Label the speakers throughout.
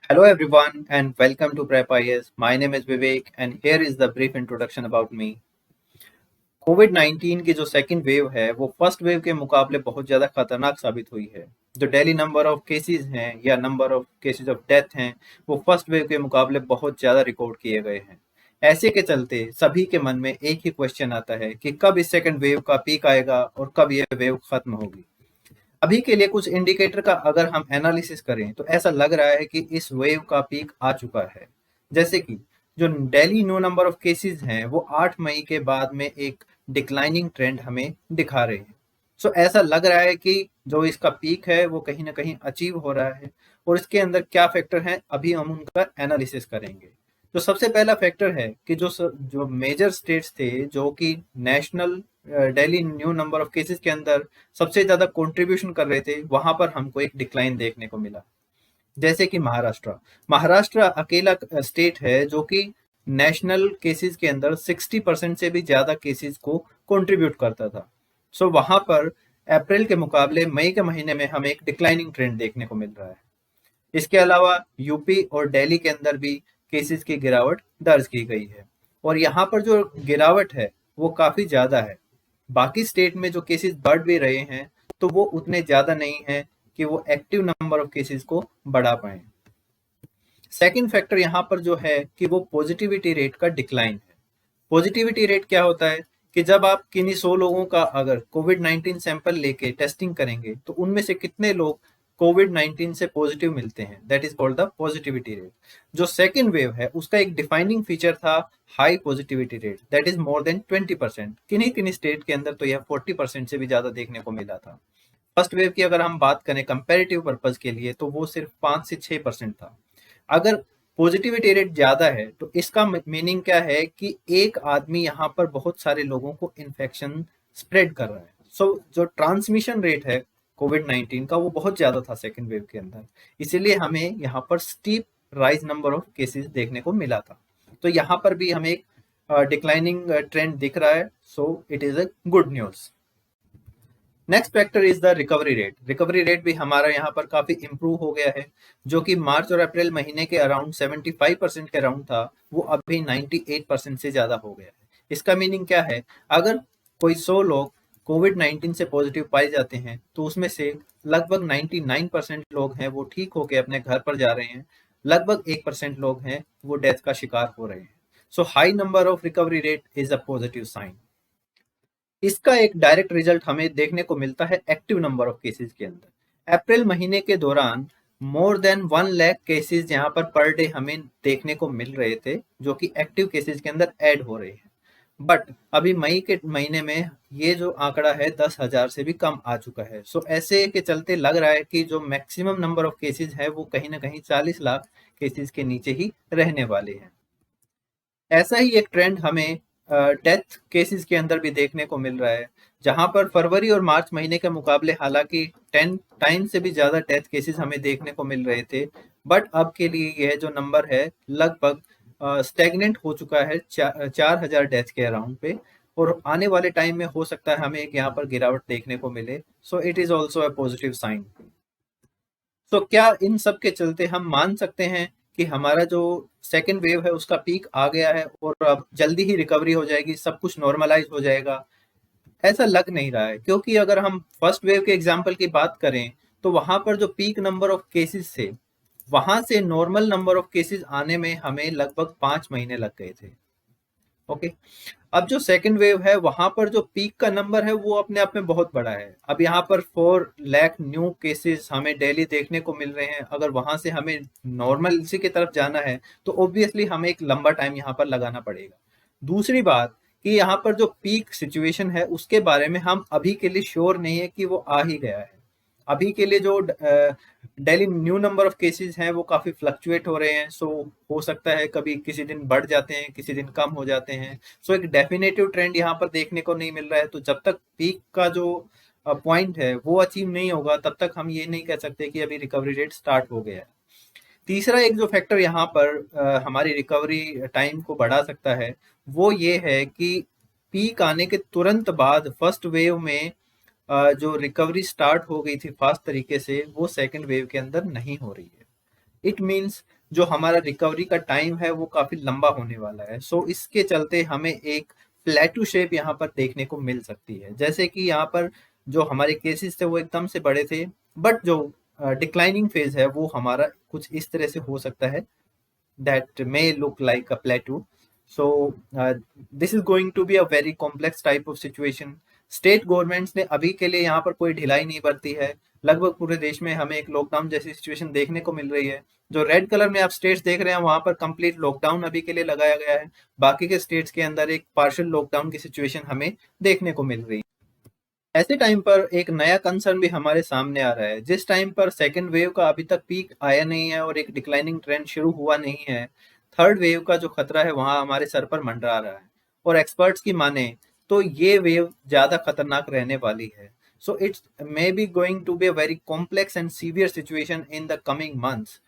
Speaker 1: Hello everyone and welcome to Prep IS. My name is Vivek and here is the brief introduction about me. कोविड-19 की जो second wave है वो first wave के मुकाबले बहुत ज़्यादा खतरनाक साबित हुई है। जो डेली नंबर ऑफ केसेस हैं या number of cases of death हैं वो फर्स्ट वेव के मुकाबले बहुत ज़्यादा रिकॉर्ड किए गए हैं। ऐसे के चलते सभी के मन में एक ही क्वेश्चन आता है कि कब इस सेकेंड वेव का पीक आएगा और कब ये वेव खत्म होगी। अभी के लिए कुछ इंडिकेटर का अगर हम एनालिसिस करें तो ऐसा लग रहा है कि इस वेव का पीक आ चुका है। जैसे कि जो daily new number of cases हैं वो 8 मई के बाद में एक डिक्लाइनिंग ट्रेंड हमें दिखा रहे हैं। सो ऐसा लग रहा है कि जो इसका पीक है वो कहीं ना कहीं अचीव हो रहा है और इसके अंदर क्या फैक्टर हैं अभी हम उनका एनालिसिस करेंगे। तो सबसे पहला फैक्टर है कि जो मेजर स्टेट्स थे जो कि national daily new number of cases के अंदर सबसे ज्यादा कंट्रीब्यूशन कर रहे थे वहां पर हमको एक डिक्लाइन देखने को मिला। जैसे कि महाराष्ट्र महाराष्ट्र अकेला स्टेट है जो कि नेशनल केसेस के अंदर 60% से भी ज्यादा केसेस को कंट्रीब्यूट करता था। सो वहां पर अप्रैल के मुकाबले मई के महीने में हमें एक डिक्लाइनिंग ट्रेंड देखने को मिल रहा है। इसके अलावा यूपी और दिल्ली के अंदर भी केसेस की गिरावट दर्ज की गई है और यहाँ पर जो गिरावट है वो काफी ज्यादा है। बाकी स्टेट में जो केसेस बढ़ भी रहे हैं तो वो उतने ज्यादा नहीं है कि वो एक्टिव नंबर ऑफ केसेस को बढ़ा पाए। सेकंड फैक्टर यहाँ पर जो है कि वो पॉजिटिविटी रेट का डिक्लाइन है। पॉजिटिविटी रेट क्या होता है कि जब आप किन्हीं 100 लोगों का अगर कोविड-19 सैंपल लेके टेस्टिंग करेंगे तो उनमें से कितने लोग कोविड-19 से पॉजिटिव मिलते हैं, that is called the positivity rate. जो सेकेंड वेव है उसका एक डिफाइनिंग फीचर था high positivity rate, that is more than 20%। किन्हीं किन्हीं स्टेट के अंदर तो यह 40% से भी ज्यादा देखने को मिला था। फर्स्ट वेव की अगर हम बात करें कंपेरेटिव पर्पज के लिए तो वो सिर्फ 5 से 6% था। अगर पॉजिटिविटी रेट ज्यादा है तो इसका मीनिंग क्या है कि एक आदमी यहाँ पर बहुत सारे लोगों को इन्फेक्शन स्प्रेड कर रहा है। सो जो ट्रांसमिशन रेट है कोविड-19 का वो बहुत ज्यादा था सेकेंड वेव के अंदर, इसीलिए हमें यहाँ पर steep rise number of cases देखने को मिला था। तो यहाँ पर भी हमें एक डिक्लाइनिंग ट्रेंड दिख रहा है, सो it is a good news. Next factor is the recovery rate. Recovery rate भी हमारा यहाँ पर काफी इंप्रूव हो गया है, जो कि मार्च और अप्रैल महीने के अराउंड 75% के अराउंड था, वो अभी 98% से ज्यादा हो गया है। इसका मीनिंग क्या है, अगर कोई 100 लोग कोविड-19 से पॉजिटिव पाए जाते हैं तो उसमें से लगभग 99% लोग हैं वो ठीक होकर अपने घर पर जा रहे हैं, लगभग 1% लोग हैं वो डेथ का शिकार हो रहे हैं। So high number of recovery rate is a positive sign. इसका एक डायरेक्ट रिजल्ट हमें देखने को मिलता है एक्टिव नंबर ऑफ केसेस के अंदर। अप्रैल महीने के दौरान मोर देन 1 लाख केसेस यहाँ पर पर डे हमें देखने को मिल रहे थे, जो कि एक्टिव केसेस के अंदर ऐड हो रहे हैं। बट अभी मई के महीने में ये जो आंकड़ा है 10,000 से भी कम आ चुका है। सो ऐसे के चलते लग रहा है कि जो मैक्सिमम नंबर ऑफ केसेस है वो कहीं ना कहीं 40 लाख केसेस के नीचे ही रहने वाले हैं। ऐसा ही एक ट्रेंड हमें डेथ केसेस के अंदर भी देखने को मिल रहा है, जहां पर फरवरी और मार्च महीने के मुकाबले हालांकि 10 टाइम से भी ज्यादा डेथ केसेस हमें देखने को मिल रहे थे, बट अब के लिए यह जो नंबर है लगभग स्टेगनेंट हो चुका है 4,000 डेथ के अराउंड पे। और आने वाले टाइम में हो सकता है हमें एक यहाँ पर गिरावट देखने को मिले। So it is also a positive sign. तो क्या इन सब के चलते हम मान सकते हैं कि हमारा जो सेकेंड वेव है उसका पीक आ गया है और अब जल्दी ही रिकवरी हो जाएगी, सब कुछ नॉर्मलाइज हो जाएगा? ऐसा लग नहीं रहा है, क्योंकि अगर हम फर्स्ट वेव के एग्जाम्पल की बात करें तो वहां पर जो पीक नंबर ऑफ केसेस थे वहां से नॉर्मल नंबर ऑफ केसेस आने में हमें लगभग 5 महीने लग गए थे। ओके, अब जो सेकंड वेव है वहां पर जो पीक का नंबर है वो अपने आप में बहुत बड़ा है। अब यहाँ पर 4 लाख न्यू केसेस हमें डेली देखने को मिल रहे हैं। अगर वहां से हमें नॉर्मल इसी की तरफ जाना है तो ऑब्वियसली हमें एक लंबा टाइम यहाँ पर लगाना पड़ेगा। दूसरी बात कि यहाँ पर जो पीक सिचुएशन है उसके बारे में हम अभी के लिए श्योर नहीं है कि वो आ ही गया है। अभी के लिए जो daily new number of cases हैं वो काफी फ्लक्चुएट हो रहे हैं। सो हो सकता है कभी किसी दिन बढ़ जाते हैं, किसी दिन कम हो जाते हैं। सो एक डेफिनेटिव ट्रेंड यहाँ पर देखने को नहीं मिल रहा है। तो जब तक पीक का जो पॉइंट है वो अचीव नहीं होगा तब तक हम ये नहीं कह सकते कि अभी रिकवरी रेट स्टार्ट हो गया है। तीसरा एक जो फैक्टर यहाँ पर हमारी रिकवरी टाइम को बढ़ा सकता है वो ये है कि पीक आने के तुरंत बाद फर्स्ट वेव में जो रिकवरी स्टार्ट हो गई थी फास्ट तरीके से वो सेकंड वेव के अंदर नहीं हो रही है। इट मीन्स जो हमारा रिकवरी का टाइम है वो काफी लंबा होने वाला है। सो इसके चलते हमें एक प्लेटू शेप यहाँ पर देखने को मिल सकती है। जैसे कि यहाँ पर जो हमारे केसेस थे वो एकदम से बड़े थे, बट जो डिक्लाइनिंग फेज है वो हमारा कुछ इस तरह से हो सकता है, that may look like a plateau. So this is going to be a very complex type of situation. State governments ने अभी के लिए यहाँ पर कोई ढिलाई नहीं बरती है। लगभग पूरे देश में हमें एक लॉकडाउन जैसी सिचुएशन देखने को मिल रही है। जो रेड कलर में आप स्टेट्स देख रहे हैं वहां पर कंप्लीट लॉकडाउन अभी के लिए लगाया गया है। बाकी के स्टेट्स के अंदर एक पार्शियल लॉकडाउन की सिचुएशन हमें देखने को मिल रही है। ऐसे टाइम पर एक नया कंसर्न भी हमारे सामने आ रहा है। जिस टाइम पर सेकंड वेव का अभी तक पीक आया नहीं है और एक डिक्लाइनिंग ट्रेंड शुरू हुआ नहीं है, थर्ड वेव का जो खतरा है वहां हमारे सर पर मंडरा रहा है। और एक्सपर्ट्स की माने तो ये वेव ज्यादा खतरनाक रहने वाली है। So it's may be going to be a very complex and severe situation in the coming months.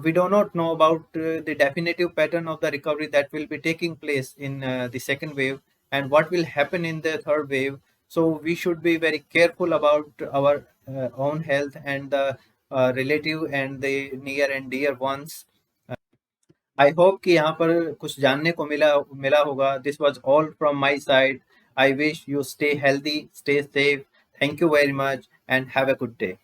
Speaker 1: We do not know about the definitive pattern of the recovery that will be taking place in the second wave and what will happen in the third wave. So we should be very careful about our own health and the relative and the near and dear ones. I hope कि यहाँ पर कुछ जानने को मिला मिला होगा. This was all from my side. I wish you stay healthy, stay safe. Thank you very much and have a good day.